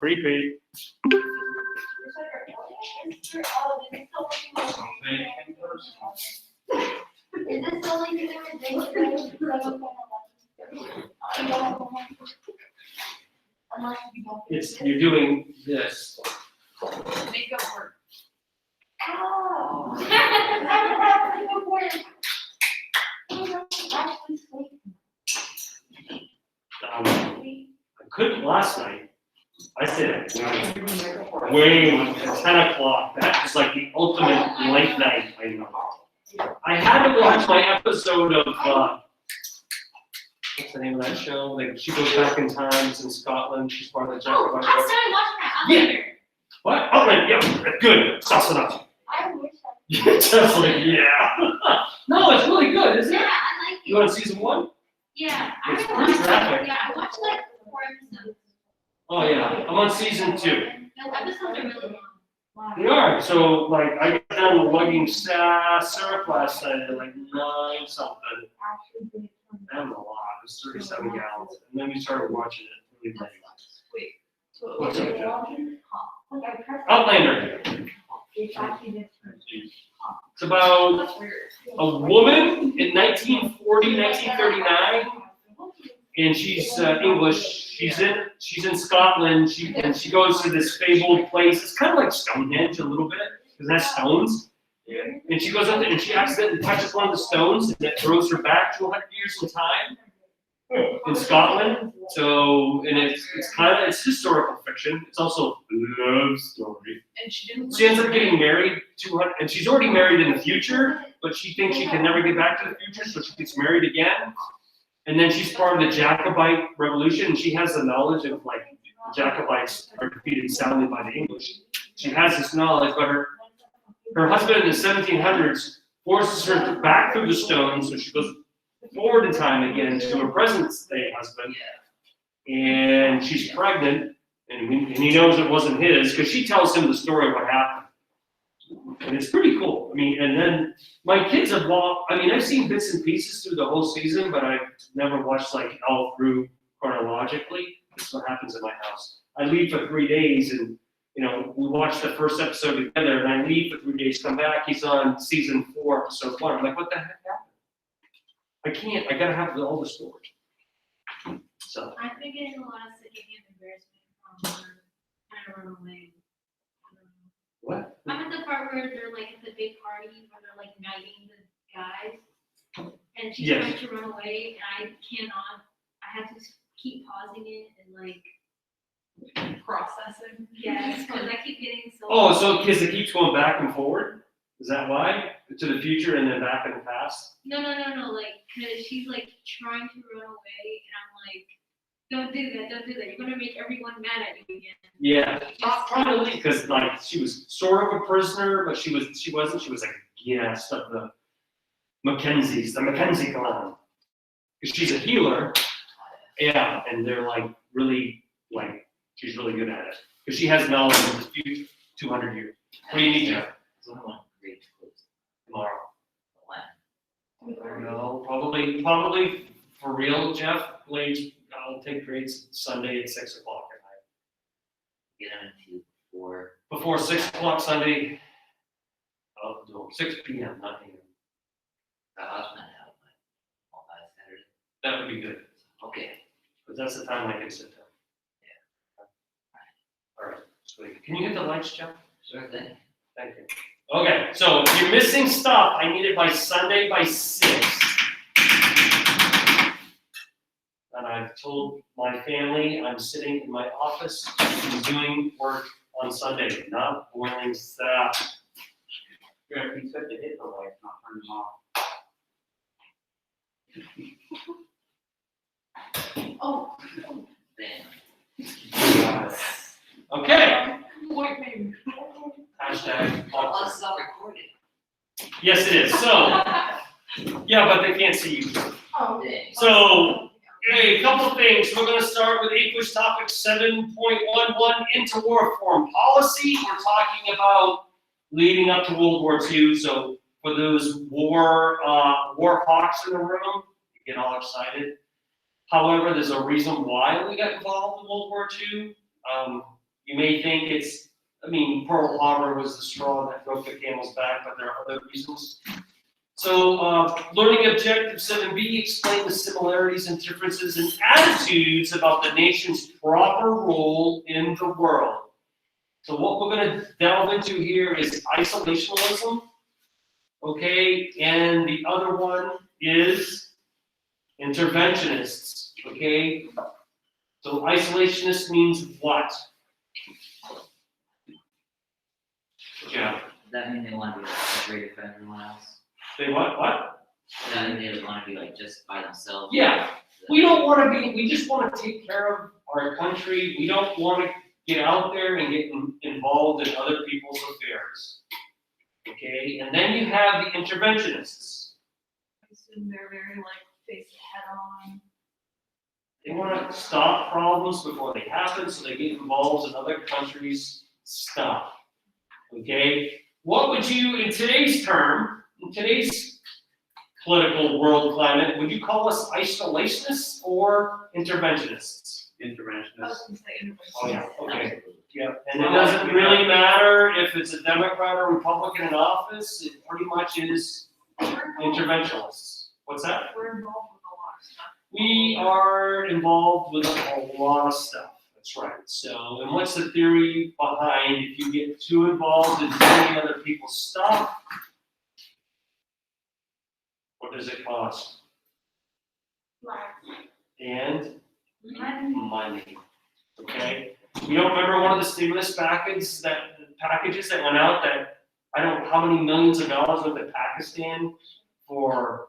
Creepy. It's, you're doing this. Make it work. I couldn't last night. I said way at 10 o'clock. That was like the ultimate late night. I know. I had to watch my episode of what's the name of that show? Like she goes back in time. It's in Scotland. She's part of the Oh, I Jacobite. started watching that Outlander. What? Oh, yeah, good. Sauce it up. I wish Just like, yeah. No, it's really good, isn't Yeah, it? I like it. You want season 1? Yeah, It's I pretty watched graphic. Yeah, I watched like 4 episodes. Oh yeah, I'm on season 2. The episodes are really long. They are. So like I got done lugging syrup last night at like 9 something. That was a lot. It was 37 gallons. And then we started watching it really late. Wait, so What's up, Jeff? Outlander. Outlander. It's about That's weird. a woman in 1940, 1939, and she's English. She's in Scotland. And she goes to this fabled place. It's kind of like Stonehenge a little bit, because that's stones. And she goes up there and she accidentally touches one of the stones, and it throws her back 200 years in time in Scotland. So, and it's historical fiction. It's also a love story. And she didn't. She ends up getting married 200, and she's already married in the future, but she thinks she can never get back to the future, so she gets married again. And then she's part of the Jacobite Revolution, and she has the knowledge of like the Jacobites are defeated soundly by the English. She has this knowledge, but her husband in the 1700s forces her back through the stones, so she goes forward in time again to her present day husband, and she's pregnant, and he knows it wasn't his, because she tells him the story of what happened. And it's pretty cool. I mean, and then my kids have I've seen bits and pieces through the whole season, but I've never watched like all through chronologically. That's what happens in my house. I leave for 3 days, and we watch the first episode together, and I leave for 3 days, come back, he's on season 4, episode 1. I'm like, what the heck happened? I can't, I gotta have all the stories. So, I've been getting a lot of secondhand embarrassment from trying to run away. what? I'm at the part where they're like at the big party where they're like knighting the guys. And she's Yes. trying to run away and I cannot. I have to keep pausing it and like processing. Yes, because I keep getting so. Oh, so because it keeps going back and forward? Is that why? To the future and then back in the past? No, like, because she's like trying to run away and I'm like, don't do that. You're going to make everyone mad at you again. Yeah, probably because like she was sort of a prisoner, but she wasn't. She was like a guest of the Mackenzie clan. Because she's a healer. Yeah, and they're like really like she's really good at it because she has knowledge of the future, 200 years. What do you need, Jeff? Tomorrow. No, probably for real, Jeff. Late. I'll take grades Sunday at 6 o'clock at night. Get them into before. Before 6 o'clock Sunday. I'll do 6 p.m. not a.m. I was not out, but all by Saturday. That would be good. Okay. Because that's the time I can sit down. Yeah. All right, sweet. Can you hit the lights, Jeff? Sure thing. Thank you. Okay, so if you're missing stuff, I need it by Sunday by 6. And I've told my family I'm sitting in my office and doing work on Sunday, not boiling stuff. Yeah, he said to hit the lights, not turn them off. Oh, Then. Okay, point me. hashtag. Oh, this is all recorded. Yes, it is. So, yeah, but they can't see you. Oh, So, hey, a couple things. We're going to start with English topic 7.11 interwar foreign policy. We're talking about leading up to World War II. So, for those war hawks in the room, you get all excited. However, there's a reason why we got involved in World War II. You may think Pearl Harbor was the straw that broke the camel's back, but there are other reasons. So, learning objective 7B, explain the similarities and differences in attitudes about the nation's proper role in the world. So what we're going to delve into here is isolationism, okay, and the other one is interventionists, okay. So isolationist means what? Yeah. Does that mean they want to be like separated from everyone else? They what? What? Does that mean they want to be like just by themselves? Yeah. We don't want to be. We just want to take care of our country. We don't want to get out there and get involved in other people's affairs. Okay, and then you have the interventionists. I assume they're very like face head on. They want to stop problems before they happen, so they get involved in other countries' stuff. Okay, what would you, in today's political world climate, would you call us isolationists or interventionists? I was Interventionists. gonna say intervention. Oh yeah, okay. Absolutely. Yeah, and it doesn't really matter if it's a Democrat or Republican in office, it pretty much is interventionists. What's that? We're involved with a lot of stuff. We are involved with a lot of stuff, that's right. So, and what's the theory behind if you get too involved in doing other people's stuff, what does it cost? And money, okay? You don't remember one of the stimulus packages that went out that, I don't know how many millions of dollars went to Pakistan for,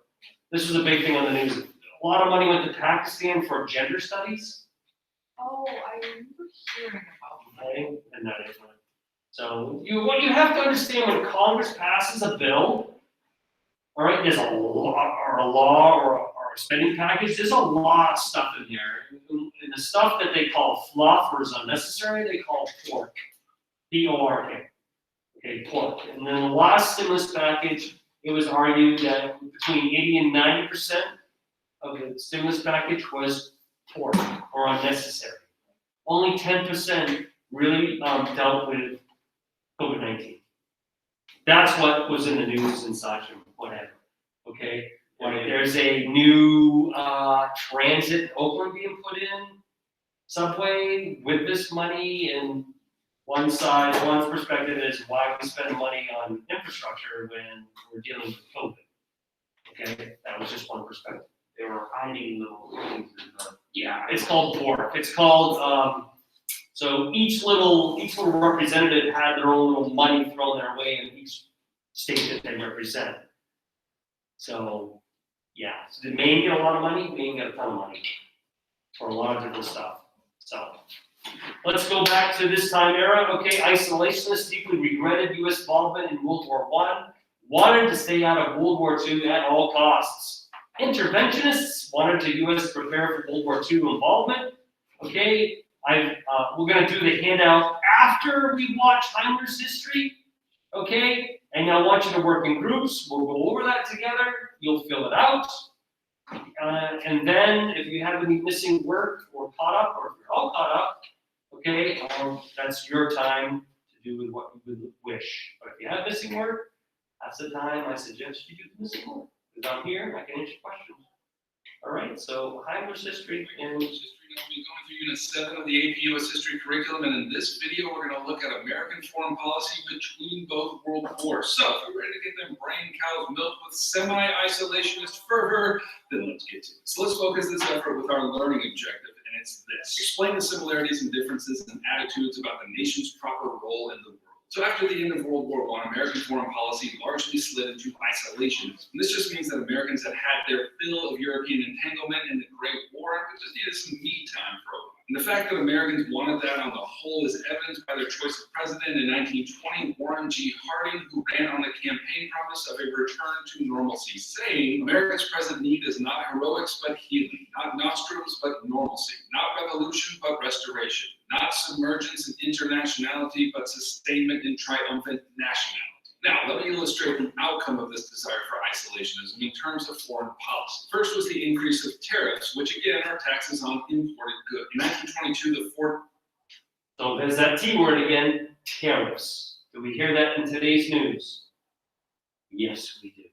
this was a big thing on the news. A lot of money went to Pakistan for gender studies, Oh, I remember hearing about that. okay? And that is one. So what you have to understand when Congress passes a bill, all right, there's a law or a spending package, there's a lot of stuff in there. And the stuff that they call fluff or is unnecessary, they call pork. P-O-R-K. Okay, pork. And then the last stimulus package, it was argued that between 80 and 90% of the stimulus package was pork or unnecessary. Only 10% really dealt with COVID-19. That's what was in the news and such and whatever. Okay, like there's a new transit in Oakland being put in, subway with this money, and one's perspective is why we spend money on infrastructure when we're dealing with COVID. Okay, that was just one perspective. They were hiding little things in the. Yeah, it's called pork. It's called so each little representative had their own little money thrown their way in each state that they represent. So yeah, so the Maine get a lot of money, Maine get a ton of money for a lot of different stuff. So let's go back to this time era. Okay, isolationists deeply regretted U.S. involvement in World War I, wanted to stay out of World War II at all costs. Interventionists wanted the U.S. to prepare for World War II involvement. Okay, we're going to do the handout after we watch Heimler's history. Okay, and I want you to work in groups. We'll go over that together. You'll fill it out. And then if you have any missing work or caught up, or if you're all caught up, okay, that's your time to do with what you would wish. But if you have missing work, that's the time I suggest you do the missing work. Because I'm here, I can answer questions. All right, so Heimler's history and We'll be going through Unit 7 of the AP US History curriculum, and in this video, we're going to look at American foreign policy between both world wars. So, if you're ready to get them brain cows milked with semi-isolationist fervor, then let's get to it. So let's focus this effort with our learning objective, and it's this. Explain the similarities and differences in attitudes about the nation's proper role in the world. So after the end of World War I, American foreign policy largely slid into isolationism. And this just means that Americans had had their fill of European entanglement in the Great War and just needed some me time for a while. And the fact that Americans wanted that on the whole is evidenced by their choice of president in 1920, Warren G. Harding, who ran on the campaign promise of a return to normalcy, saying, America's present need is not heroics but healing, not nostrums but normalcy, not revolution but restoration, not submergence in internationality but sustainment in triumphant nationality. Now, let me illustrate the outcome of this desire for isolationism in terms of foreign policy. First was the increase of tariffs, which again are taxes on imported goods. In 1922, So there's that T word again, tariffs. Do we hear that in today's news? Yes, we do.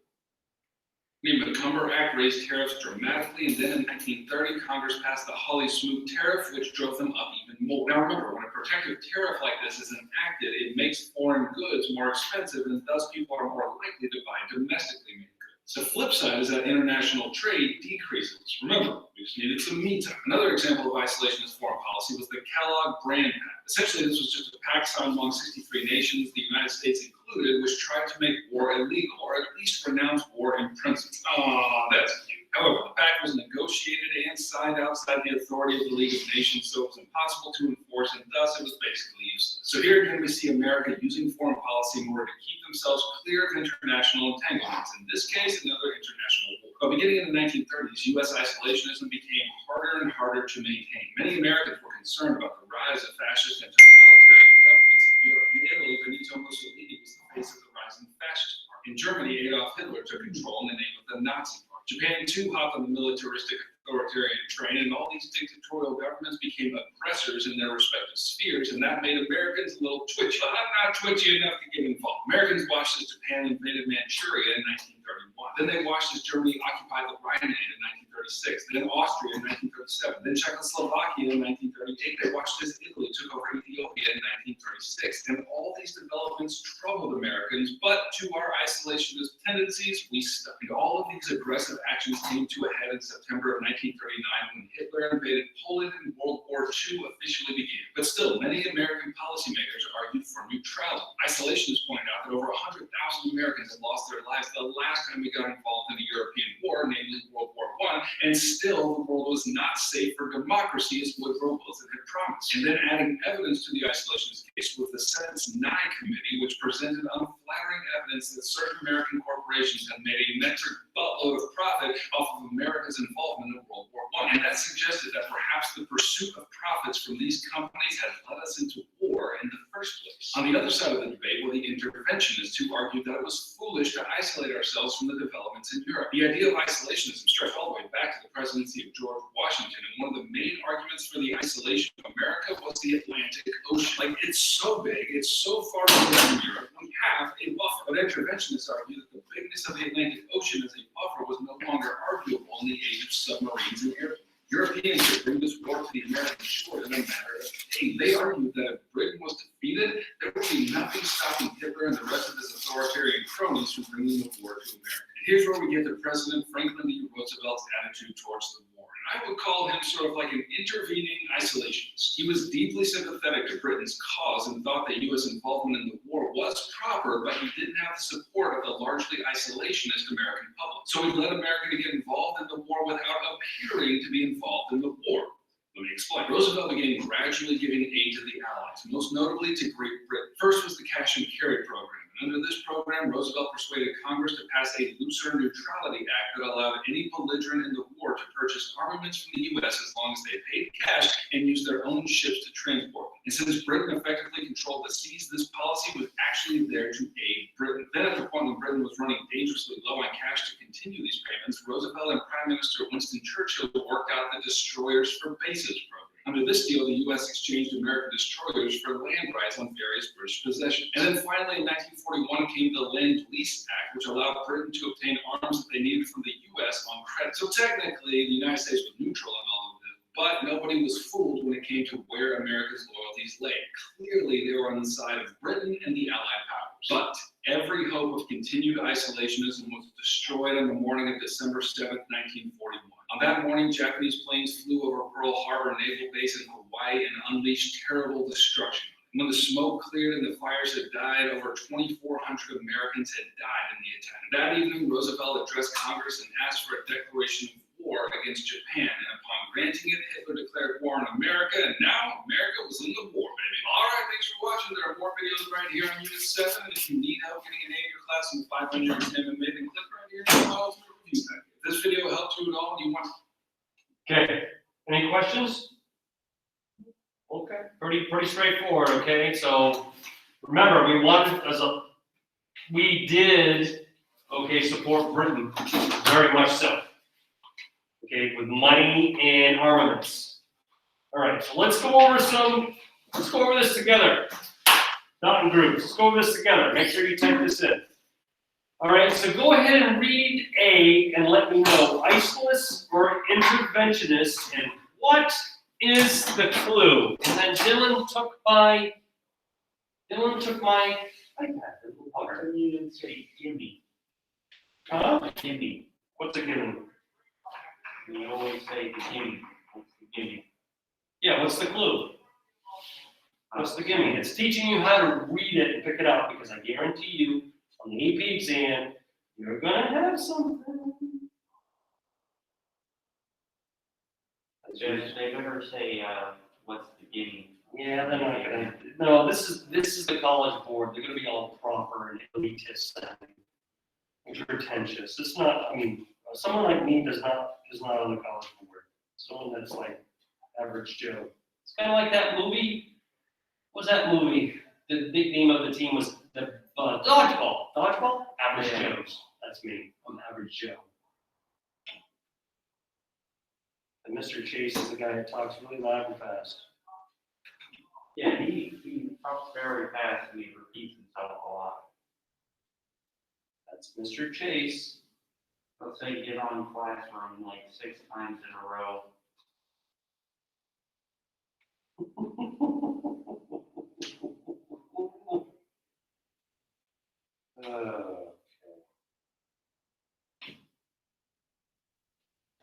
The McCumber Act raised tariffs dramatically, and then in 1930, Congress passed the Hawley-Smoot tariff, which drove them up even more. Now remember, when a protective tariff like this is enacted, it makes foreign goods more expensive, and thus people are more likely to buy domestically made goods. The flip side is that international trade decreases. Remember, we just needed some me time. Another example of isolationist foreign policy was the Kellogg Brand Pact. Essentially, this was just a pact signed among 63 nations, the United States included, which tried to make war illegal, or at least renounce war in principle. Oh, that's cute. However, the pact was negotiated and signed outside the authority of the League of Nations, so it was impossible to enforce, and thus it was basically useless. So here again, we see America using foreign policy in order to keep themselves clear of international entanglements. In this case, another international war. But beginning in the 1930s, U.S. isolationism became harder and harder to maintain. Many Americans were concerned about the rise of fascist and totalitarian governments in Europe. In Italy, Benito Mussolini was the face of the rising fascist party. In Germany, Adolf Hitler took control in the name of the Nazi Party. Japan too hopped on the militaristic authoritarian train, and all these dictatorial governments became aggressors in their respective spheres, and that made Americans a little twitchy. But I'm not twitchy enough to get involved. Americans watched as Japan invaded Manchuria in 1931. Then they watched as Germany occupied the Rhineland in 1936, then Austria in 1937, then Czechoslovakia in 1938. They watched as Italy took over Ethiopia in 1936. And all these developments troubled Americans, but to our isolationist tendencies, we stuck. And all of these aggressive actions came to a head in September of 1939 when Hitler invaded Poland and World War II officially began. But still, many American policymakers argued for neutrality. Isolationists pointed out that over 100,000 Americans had lost their lives the last time we got involved in a European war, namely World War I, and still the world was not safe for democracy as Woodrow Wilson had promised. And then adding evidence to the isolationist case was the Senate's Nye Committee, which presented unflattering evidence that certain American corporations had made a metric buttload of profit off of America's involvement in World War I. And that suggested that perhaps the pursuit of profits from these companies had led us into war in the first place. On the other side of the debate were the interventionists who argued that it was foolish to isolate ourselves from the developments in Europe. The idea of isolationism stretched all the way back to the presidency of George Washington, and one of the main arguments for the isolation of America was the Atlantic Ocean. Like, it's so big, it's so far away from Europe, we have a buffer. But interventionists argue that the bigness of the Atlantic Ocean as a buffer was no longer arguable in the age of submarines and airplanes. Europeans could bring this war to the American shore in a matter of days. They argued that if Britain was defeated, there would be nothing stopping Hitler and the rest of his authoritarian cronies from bringing the war to America. And here's where we get to President Franklin D. Roosevelt's attitude towards the war. And I would call him sort of like an intervening isolationist. He was deeply sympathetic to Britain's cause and thought that U.S. involvement in the war was proper, but he didn't have the support of the largely isolationist American public. So he led America to get involved in the war without appearing to be involved in the war. Let me explain. Roosevelt began gradually giving aid to the Allies, most notably to Great Britain. First was the Cash and Carry program. Under this program, Roosevelt persuaded Congress to pass a looser neutrality act that allowed any belligerent in the war to purchase armaments from the U.S. as long as they paid cash and used their own ships to transport them. And since Britain effectively controlled the seas, this policy was actually there to aid Britain. Then at the point when Britain was running dangerously low on cash to continue these payments, Roosevelt and Prime Minister Winston Churchill worked out the Destroyers for Bases program. Under this deal, the U.S. exchanged American destroyers for land rights on various British possessions. And then finally, in 1941 came the Lend-Lease Act, which allowed Britain to obtain arms that they needed from the U.S. on credit. So technically, the United States was neutral in all of this, but nobody was fooled when it came to where America's loyalties lay. Clearly, they were on the side of Britain and the Allied powers. But every hope of continued isolationism was destroyed on the morning of December 7th, 1941. On that morning, Japanese planes flew over Pearl Harbor Naval Base in Hawaii and unleashed terrible destruction. When the smoke cleared and the fires had died, over 2,400 Americans had died in the attack. That evening, Roosevelt addressed Congress and asked for a declaration of war against Japan. And upon granting it, Hitler declared war on America, and now America was in the war, baby. All right, thanks for watching. There are more videos right here on Unit 7. And if you need help getting an A in your class in the 500 exam, then click right here and follow the review packet. If this video helped you at all, you want. Okay, any questions? Okay, pretty straightforward, okay? So remember, we did, okay, support Britain, very much so. Okay, with money and armaments. All right, so let's go over some Let's go over this together. Not in groups. Let's go over this together. Make sure you type this in. All right, so go ahead and read A and let me know, isolationist or interventionist, and what is the clue? And then Dylan took my iPad. How come you didn't say gimme? Huh? Gimme. What's a given? You always say the gimme. What's the gimme? Yeah, what's the clue? What's the gimme? It's teaching you how to read it and pick it out, because I guarantee you, on the AP exam, you're gonna have something. If they ever say, what's the gimme? Yeah, they're not gonna. No, this is the college board. They're gonna be all proper and elitist and pretentious. It's not. I mean, someone like me is not on the college board. Someone that's like average Joe. It's kind of like that movie. What's that movie? The big name of the team was the Dodgeball. Dodgeball? Average Yeah. Joes. That's me. I'm average Joe. And Mr. Chase is the guy that talks really loud and fast. Yeah, he talks very fast and he repeats himself a lot. That's Mr. Chase. Let's say get on classroom like 6 times in a row. I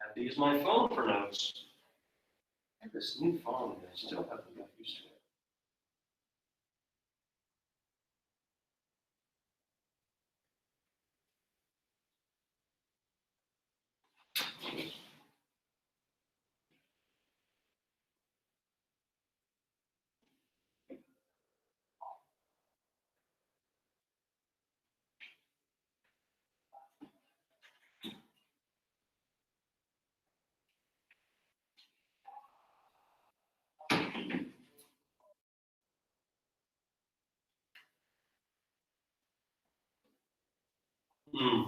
have to use my phone for notes. I have this new phone and I still haven't got used to it. Hmm.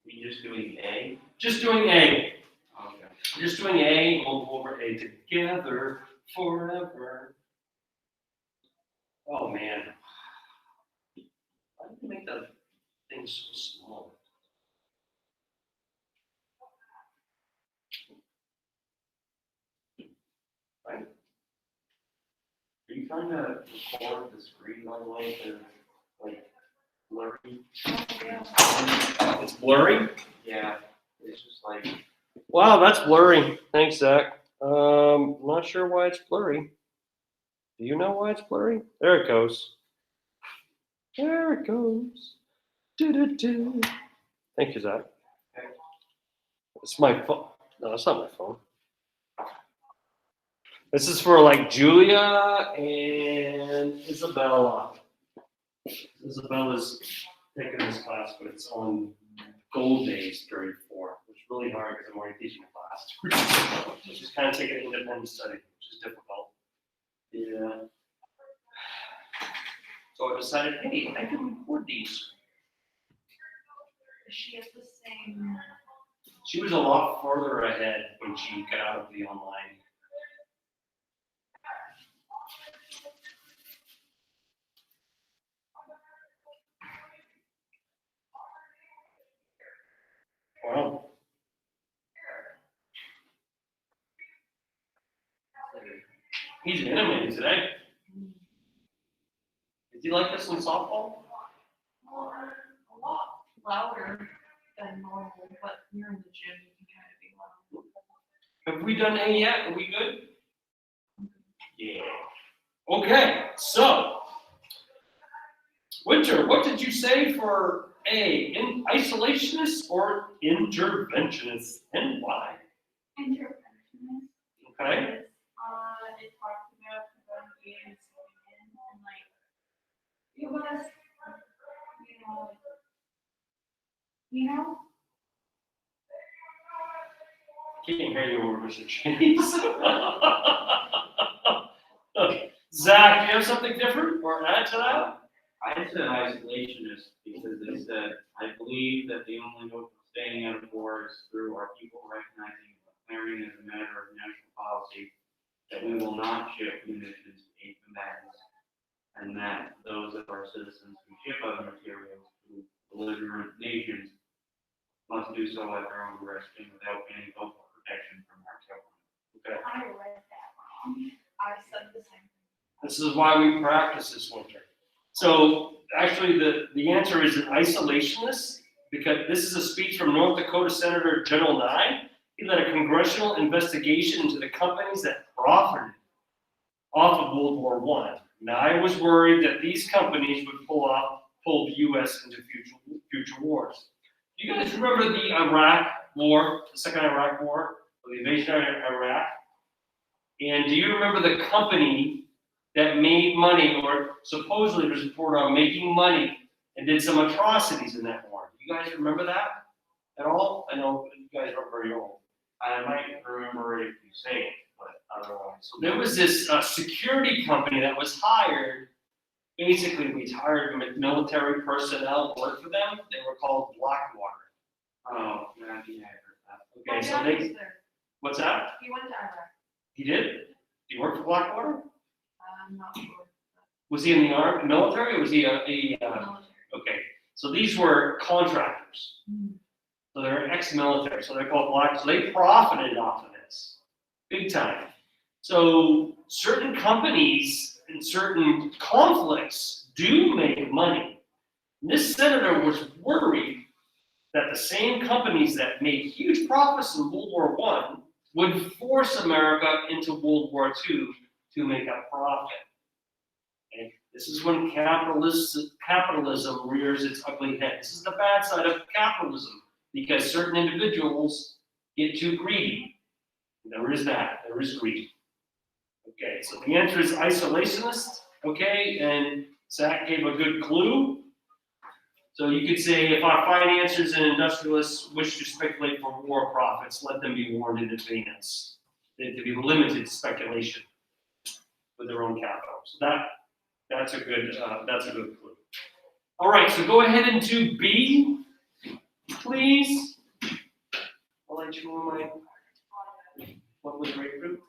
We just doing A? Just doing A. Okay. Just doing A. We'll go over A together forever. Oh man. Why did you make that thing so small? Right? Are you trying to record the screen by the way to like blurry? It's blurry? Yeah, it's just like, Wow, that's blurry. Thanks, Zach. Not sure why it's blurry. Do you know why it's blurry? There it goes. There it goes. Do. Thank you, Zach. Okay. It's my phone. No, it's not my phone. This is for like Julia and Isabella. Isabella's taking this class, but it's on Gold Days period 4, which is really hard because I'm already teaching a class. So she's kind of taking an independent study, which is difficult. yeah. So I decided, hey, I can record these. She has the same. She was a lot further ahead when she got out of the online. Well, he's animated today. Did you like this in softball? A lot louder than normal, but you're in the gym, you can kind of be loud. Have we done A yet? Are we good? Yeah. Okay, so Winter, what did you say for A? Isolationist or interventionist, and why? Interventionist. Okay. It talks about preventing and saving and like it was, you know. Can't hear you over Mr. Chase. Okay. Zach, do you have something different or add to that? I said isolationist because they said, I believe that the only hope of staying out of war is through our people recognizing and declaring as a matter of national policy that we will not ship munitions to aid combatants, and that those of our citizens who ship other materials to belligerent nations must do so at their own risk and without any hope of protection from our government. Okay. I read that wrong. I said the same thing. This is why we practice this winter. So actually, the answer is an isolationist, because this is a speech from North Dakota Senator General Nye. He led a congressional investigation into the companies that profited off of World War I. Nye was worried that these companies would pull the U.S. into future wars. Do you guys remember the Iraq War, the second Iraq War, or the invasion of Iraq? And do you remember the company that made money, or supposedly was reported on making money and did some atrocities in that war? Do you guys remember that at all? I know you guys are very old. I might remember it if you say it, but otherwise. So there was this security company that was hired, basically retired military personnel worked for them. They were called Blackwater. Oh, yeah, I heard that. Okay, so My dad they, was there. what's that? He went to Iraq. He did? Did he work for Blackwater? I'm not sure. Was he in the army, military, or was he Military. okay, so these were contractors. Hmm. So they're ex-military, so they're called black, so they profited off of this, big time. So certain companies and certain conflicts do make money. And this senator was worried that the same companies that made huge profits in World War I would force America into World War II to make a profit. And this is when capitalism rears its ugly head. This is the bad side of capitalism, because certain individuals get too greedy. There is that, there is greed. Okay, so the answer is isolationist, okay, and Zach gave a good clue. So you could say, if our financiers and industrialists wish to speculate for war profits, let them be warned in advance. There to be limited speculation with their own capital. So that's a good clue. All right, so go ahead and do B, please. I'll let you on my lovely grapefruit.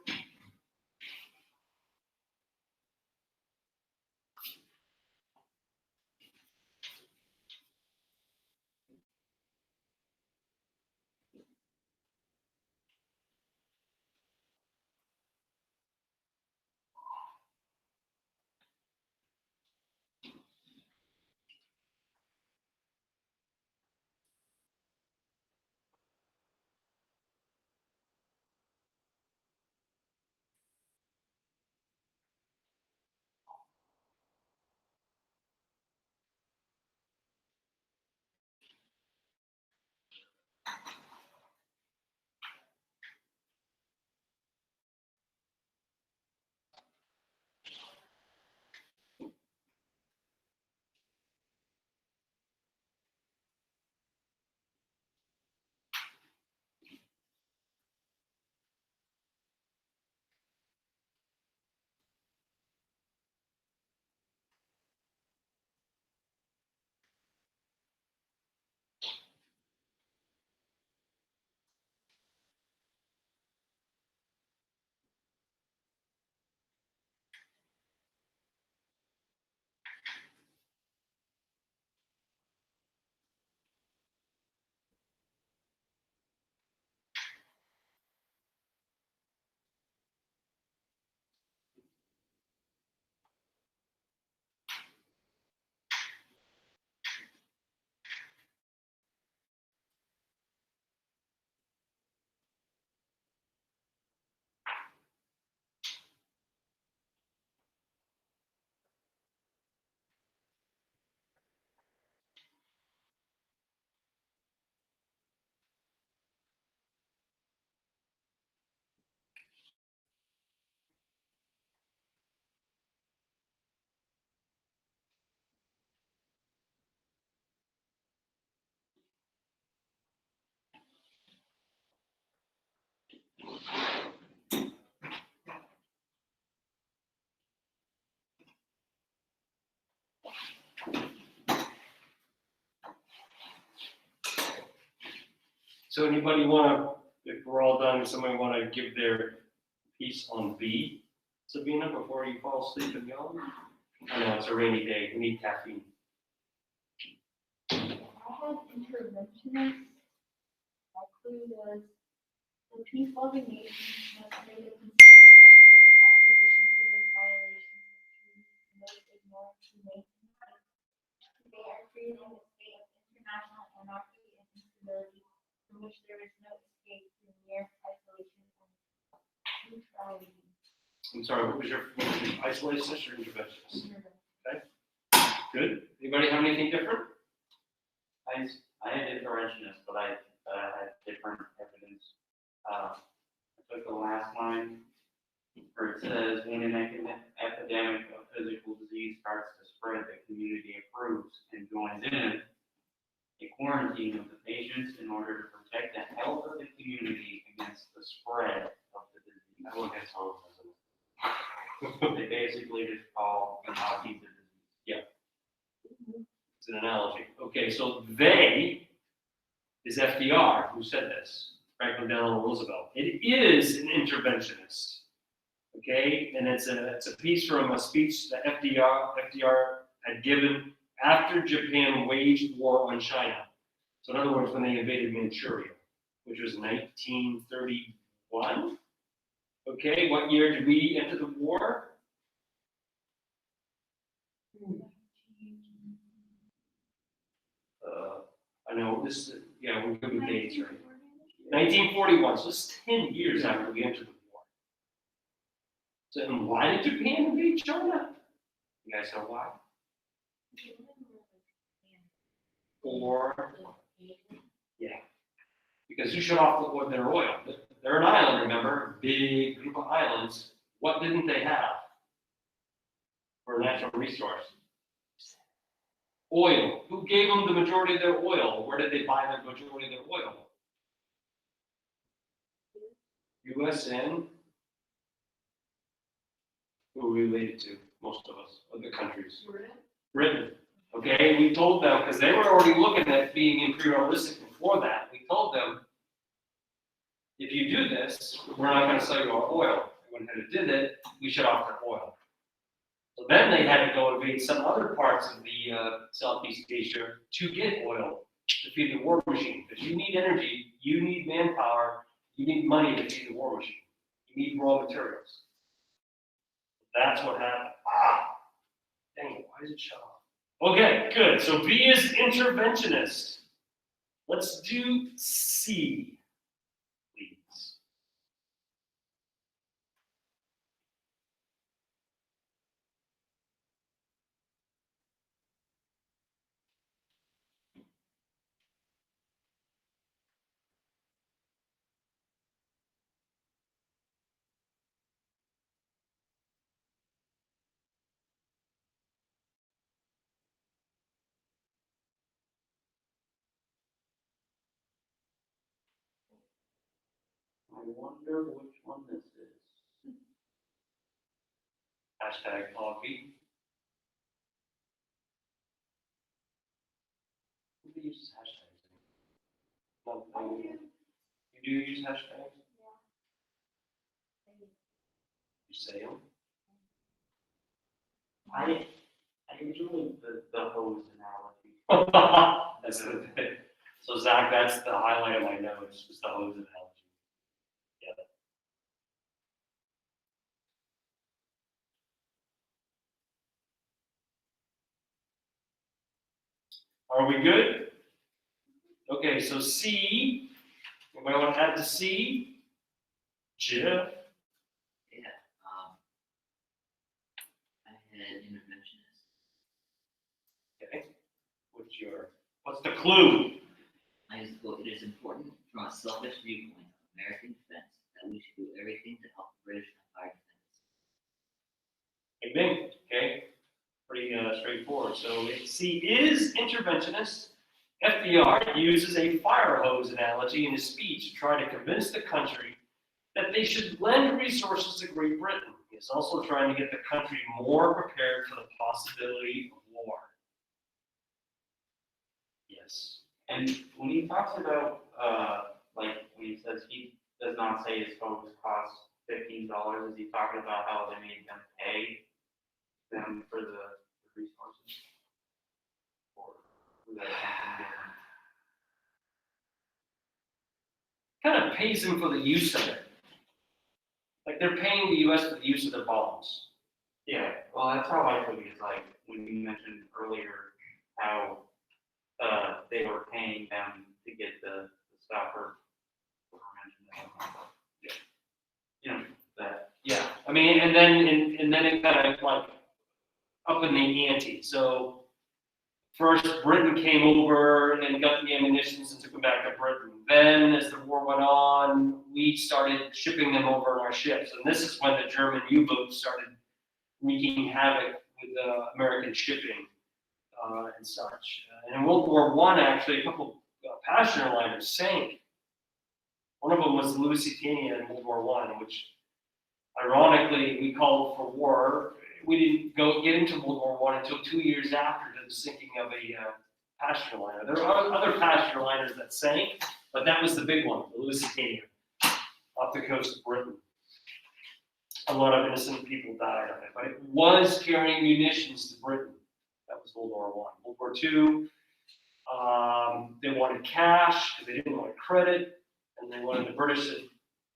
So anybody wanna, if we're all done, does somebody wanna give their piece on B, Sabina, before you fall asleep and yawn? I know, it's a rainy day, we need caffeine. I had interventionists. My clue was the peace-loving nations must make a concerted effort in opposition to those violations of most ignorant humane rights. They are creating a state of international anarchy and instability from which there is no escape through mere isolation and neutrality. I'm sorry, what was your isolationist or interventionist? Good, anybody have anything different? I had differentialist, but I had different evidence. I took the last line where it says, when an epidemic of physical disease starts to spread, the community approves and joins in a quarantine of the patients in order to protect the health of the community against the spread of the disease. I look at some of them. They basically just call the hockey the disease. It's an analogy. Okay, so they is FDR who said this, Franklin Delano Roosevelt. It is an interventionist. Okay, and it's a piece from a speech that FDR had given after Japan waged war on China. So in other words, when they invaded Manchuria, which was 1931. Okay, what year did we enter the war? I know this, yeah, we're good with dates, right? 1941, so it's 10 years after we entered the war. So then why did Japan invade China? You guys know why? Or, yeah, because who shut off their oil? They're an island, remember? Big group of islands. What didn't they have for a natural resource? Oil. Who gave them the majority of their oil? Where did they buy the majority of their oil? U.S. and who are we related to? Most of us, other countries. Britain. Okay, we told them, because they were already looking at being imperialistic before that, we told them, if you do this, we're not going to sell you our oil. And when they did it, we shut off their oil. So then they had to go invade some other parts of the Southeast Asia to get oil to feed the war machine. Because you need energy, you need manpower, you need money to feed the war machine. You need raw materials. That's what happened. Dang it, why is it shut off? Okay, good. So B is interventionist. Let's do C, please. I wonder which one this is. Hashtag coffee. Who uses hashtags? No, you do use hashtags? You say them? I enjoy the hose analogy. That's the thing. So Zach, that's the highlight of my notes, was the hose analogy. Yeah. Are we good? Okay, so C, anybody want to add to C? Jeff? Yeah, I had interventionist. Okay. What's the clue? I just quote, it is important from a selfish viewpoint of American defense that we should do everything to help the British Empire defend itself. Big Bing, okay? Pretty straightforward. So C is interventionist. FDR uses a fire hose analogy in his speech to try to convince the country that they should lend resources to Great Britain. He's also trying to get the country more prepared for the possibility of war. Yes. And when he talks about like, when he says he does not say his folks cost $15, is he talking about how they made them pay them for the resources? Or was that something different? Kind of pays them for the use of it. Like they're paying the US for the use of their bombs. Yeah, well, that's how I took it, is like, when you mentioned earlier how, they were paying them to get the stuff, or whoever mentioned that. You know, that, Yeah, I mean, and then it kind of like up in the ante. So first Britain came over and got the ammunitions and took them back to Britain. Then as the war went on, we started shipping them over on our ships. And this is when the German U-boats started wreaking havoc with American shipping and such. And in World War I, actually, a couple passenger liners sank. One of them was the Lusitania in World War I, which ironically we called for war. We didn't get into World War I until 2 years after the sinking of a passenger liner. There are other passenger liners that sank, but that was the big one, the Lusitania, off the coast of Britain. A lot of innocent people died on it, but it was carrying munitions to Britain. That was World War I. World War II, they wanted cash because they didn't want credit, and they wanted the British to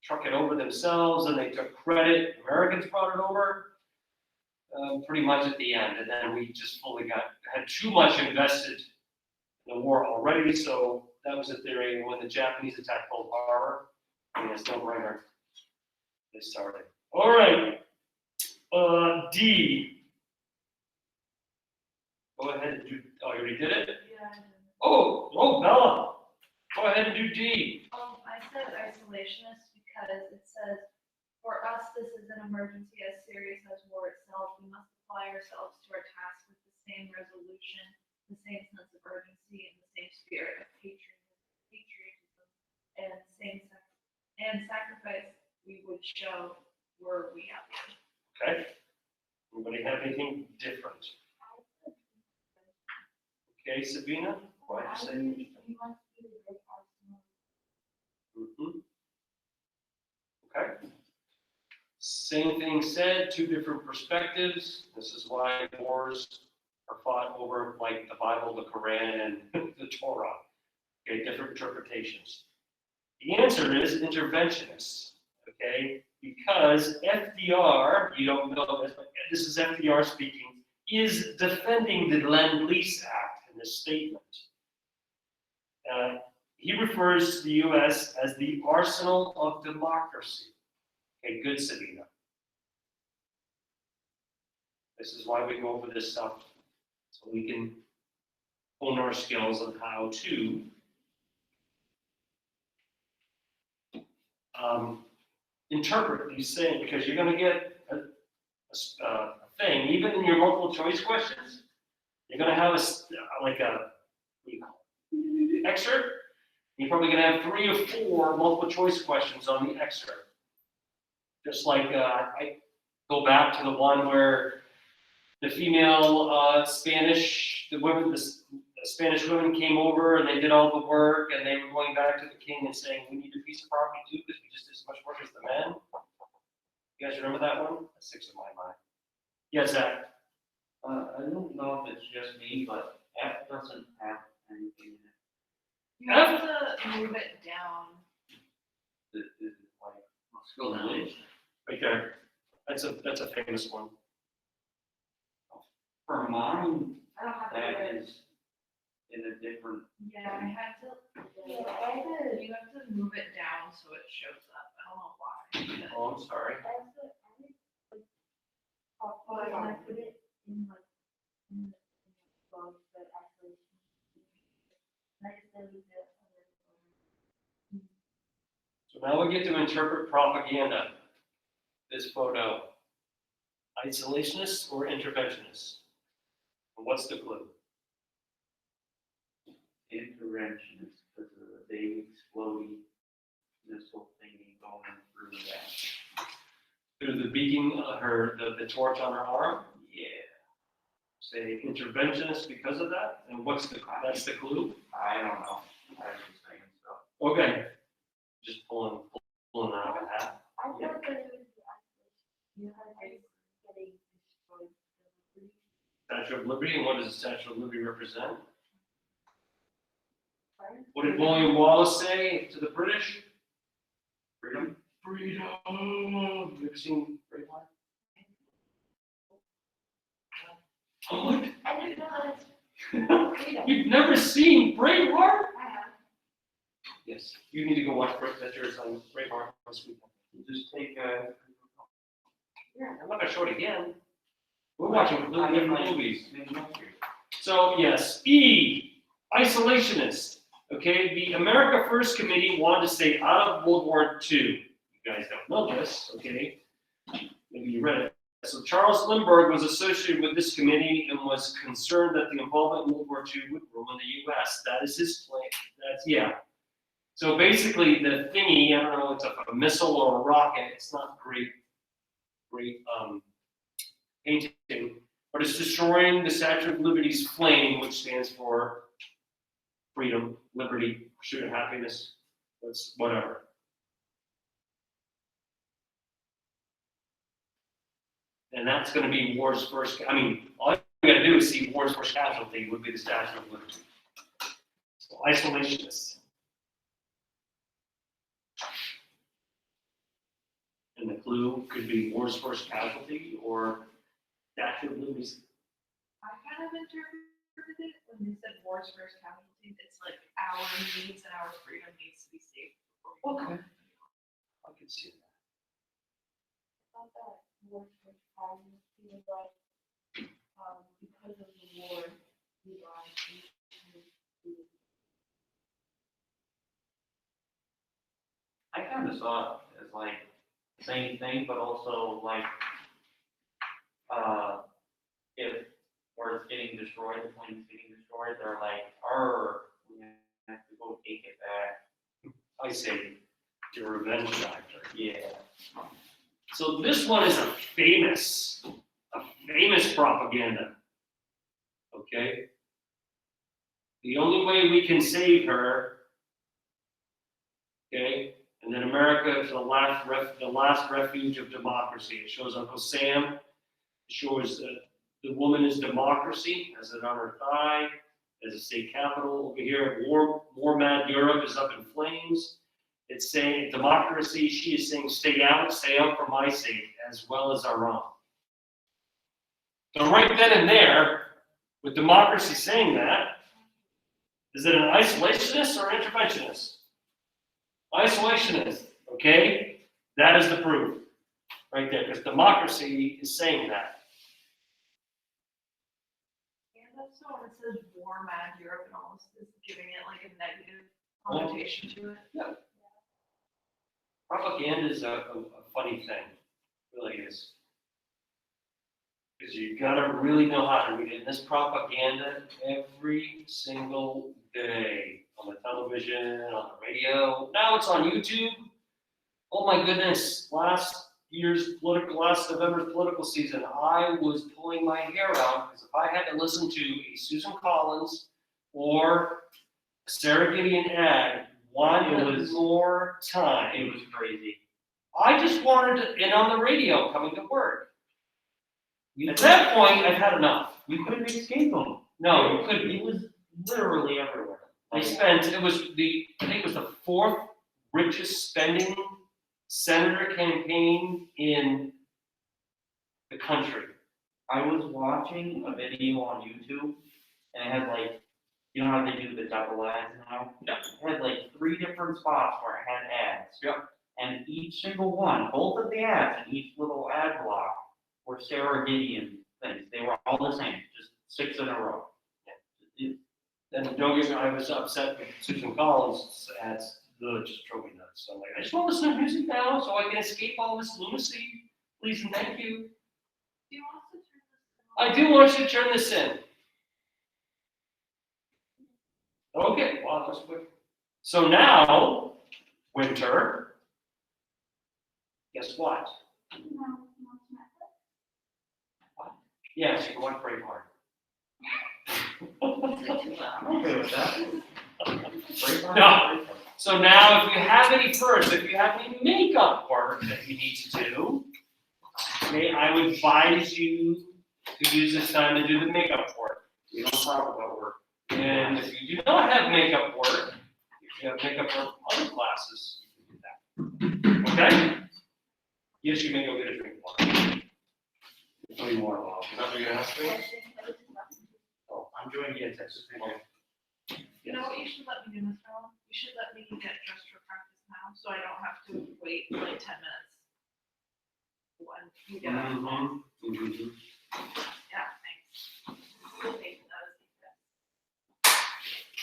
truck it over themselves, and they took credit. Americans brought it over pretty much at the end, and then we just had too much invested in the war already, so that was the theory. When the Japanese attacked Pearl Harbor, and it's no brainer, they started. All right, D. Go ahead and do, oh, you already did it? Yeah, I did. Oh, Bella, go ahead and do D. I said isolationist because it says, for us, this is an emergency as serious as war itself. We must apply ourselves to our task with the same resolution, the same sense of urgency, and the same spirit of patriotism and sacrifice we would show were we out there. Okay. Anybody have anything different? Okay, Sabina, why did you say? We must be the great arsenal. Mhm. Okay. Same thing said, two different perspectives. This is why wars are fought over like the Bible, the Quran, and the Torah. Okay, different interpretations. The answer is interventionists. Okay, because FDR, you don't know this, but this is FDR speaking, is defending the Lend-Lease Act in this statement. He refers to the U.S. as the arsenal of democracy. Okay, good, Sabina. This is why we go over this stuff, so we can hone our skills on how to interpret these things, because you're going to get a thing, even in your multiple choice questions, you're going to have what do you call it, excerpt. You're probably going to have 3 or 4 multiple choice questions on the excerpt. Just like I go back to the one where the female Spanish, the Spanish women came over and they did all the work, and they were going back to the king and saying, we need a piece of property too, because we just did as much work as the men. You guys remember that one? That sticks in my mind. Yes, Zach? I don't know if it's just me, but F doesn't have anything in it. You have to move it down. That is like, I'll scroll down. Right there. That's a famous one. for mine, I don't have to that do it. is in a different, Yeah, I had to, Yeah, I did. you have to move it down so it shows up. I don't know why. but- Oh, I'm sorry. And I put it in like, in the blog, but actually. I just deleted it. So now we get to interpret propaganda. This photo. Isolationists or interventionists? And what's the clue? interventionist, because of the big exploding missile thingy going through that. Through the beacon, the torch on her arm? Yeah, Say interventionist because of that? And that's the clue? I don't know, I was just saying so. Okay. Liberty, and what does the Statue of Liberty represent? What did William Wallace say to the British? Freedom. Freedom. You ever seen Braveheart? Oh, I didn't know that. what? You've never seen Braveheart? I have. Yes. You need to go watch Braveheart this weekend. Just take Yeah, I'm not gonna show it again. We're watching completely different movies. So, yes, E, isolationist. Okay, the America First Committee wanted to stay out of World War II. You guys don't know this, okay? Maybe you read it. So Charles Lindbergh was associated with this committee and was concerned that the involvement in World War II would ruin the U.S. That is his plan. That's, yeah. So basically, the thingy, I don't know, it's a missile or a rocket. It's not great painting, but it's destroying the Statue of Liberty's flame, which stands for freedom, liberty, pursuit of happiness, that's whatever. And that's gonna be war's first, I mean, all you gotta do is see war's first casualty would be the Statue of Liberty. So isolationists. And the clue could be war's first casualty or Statue of Liberty's. I kind of interpreted it when they said war's first casualty, it's like our needs and our freedom needs to be safe. before we go. Okay. I could see that. I thought that war was he was like, because of the war, we lost. I kind of saw it as like the same thing, but also like, if where it's getting destroyed, the plane's getting destroyed, they're like, we have to go take it back. I say your revenge factor. Yeah. So this one is a famous propaganda. Okay? The only way we can save her, okay, and then America is the last refuge of democracy. It shows Uncle Sam. It shows that the woman is democracy, has it on her thigh, as a state capital. Over here, war mad Europe is up in flames. It's saying democracy, she is saying stay out for my sake, as well as our own. So right then and there, with democracy saying that, is it an isolationist or an interventionist? Isolationist, okay? That is the proof, right there, because democracy is saying that. And that's so when it says war mad Europe, it almost is giving it like a negative connotation to it. Propaganda is a funny thing, it really is. Because you gotta really know how to read it. And this propaganda every single day on the television, on the radio. Now it's on YouTube. Oh my goodness, last November's political season, I was pulling my hair out because if I had to listen to a Susan Collins or a Sarah Gideon ad one more time. It was crazy. I just wanted to, and on the radio coming to work. At that point, I've had enough. You couldn't escape them. No, you couldn't. It was literally everywhere. I think it was the fourth richest spending senator campaign in the country. I was watching a video on YouTube, and it had like, you know how they do the double ads now? Yeah. It had like 3 different spots where it had ads. Yeah. And each single one, both of the ads in each little ad block were Sarah Gideon things. They were all the same, just 6 in a row. And don't get me, I was upset with Susan Collins ads, just drove me nuts. So I'm like, I just want to listen to music now so I can escape all this lunacy. Please and thank you. Do you want us to turn this? I do want you to turn this in. Okay, wow, that's quick. So now, winter, guess what? Yes, you can watch Braveheart. I'm okay with that. No. So now, if you have any makeup work that you need to do, okay, I would advise you to use this time to do the makeup work. We don't talk about work. And if you do not have makeup work, if you have makeup work from other classes, you can do that. Okay? Yes, you may go get a drink of water. Tell me more about it. Is that what you're asking? Oh, I'm doing it, that's You know what you should let me do, Mr. Allen? You should let me get dressed for practice now, so I don't have to wait like 10 minutes. When you get out. Mhm. Yeah, thanks. We'll take that as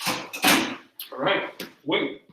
a gift. All right, wait,